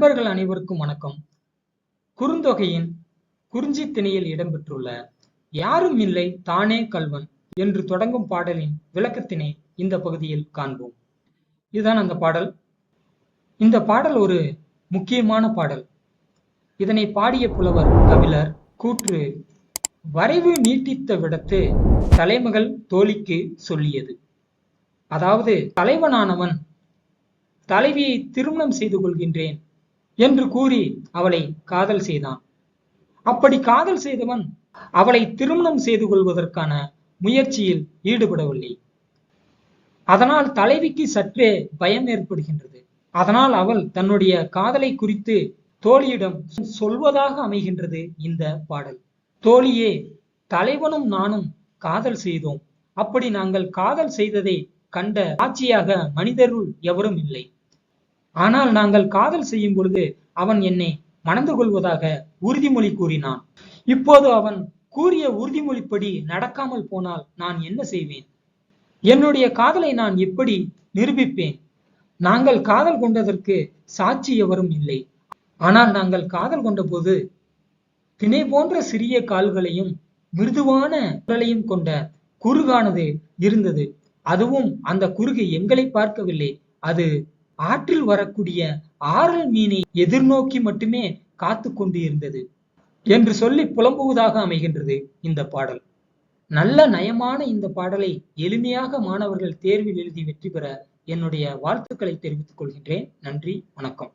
நண்பர்கள் அனைவருக்கும் வணக்கம். குறுந்தொகையின் குறிஞ்சி திணையில் இடம்பெற்றுள்ள யாரும் இல்லை தானே கள்வன் என்று தொடங்கும் பாடலின் விளக்கத்தினை இந்த பகுதியில் காண்போம். இதுதான் அந்த பாடல். இந்த பாடல் ஒரு முக்கியமான பாடல். இதனை பாடிய புலவர் கபிலர். கூற்று: வரைவு நீட்டித்த விடத்து தலைமகள் தோழிக்கு சொல்லியது. அதாவது, தலைவனானவன் தலைவியை திருமணம் செய்து கொள்கின்றேன் என்று கூறி அவளை காதல் செய்தான். அப்படி காதல் செய்தவன் அவளை திருமணம் செய்து கொள்வதற்கான முயற்சியில் ஈடுபடவில்லை. அதனால் தலைவிக்கு சற்றே பயம் ஏற்படுகின்றது. அதனால் அவள் தன்னுடைய காதலை குறித்து தோழியிடம் சொல்வதாக அமைகின்றது இந்த பாடல். தோழியே, தலைவனும் நானும் காதல் செய்தோம். அப்படி நாங்கள் காதல் செய்ததை கண்ட சாட்சியாக மனிதருள் எவரும் இல்லை. ஆனால் நாங்கள் காதல் செய்யும் பொழுது அவன் என்னை மணந்து கொள்வதாக உறுதிமொழி கூறினான். இப்போது அவன் கூறிய உறுதிமொழிப்படி நடக்காமல் போனால் நான் என்ன செய்வேன்? என்னுடைய காதலை நான் எப்படி நிரூபிப்பேன்? நாங்கள் காதல் கொண்டதற்கு சாட்சி எவரும் இல்லை. ஆனால் நாங்கள் காதல் கொண்ட போது திணை போன்ற சிறிய கால்களையும் மிருதுவான குரலையும் கொண்ட குறுகானது இருந்தது. அதுவும் அந்த குறுகு எங்களை பார்க்கவில்லை. அது ஆற்றில் வரக்கூடிய ஆறல் மீனை எதிர்நோக்கி மட்டுமே காத்து கொண்டு இருந்தது என்று சொல்லி புலம்புவதாக அமைகின்றது இந்த பாடல். நல்ல நயமான இந்த பாடலை எளிமையாக மாணவர்கள் தேர்வில் எழுதி வெற்றி பெற என்னுடைய வாழ்த்துக்களை தெரிவித்துக் கொள்கின்றேன். நன்றி, வணக்கம்.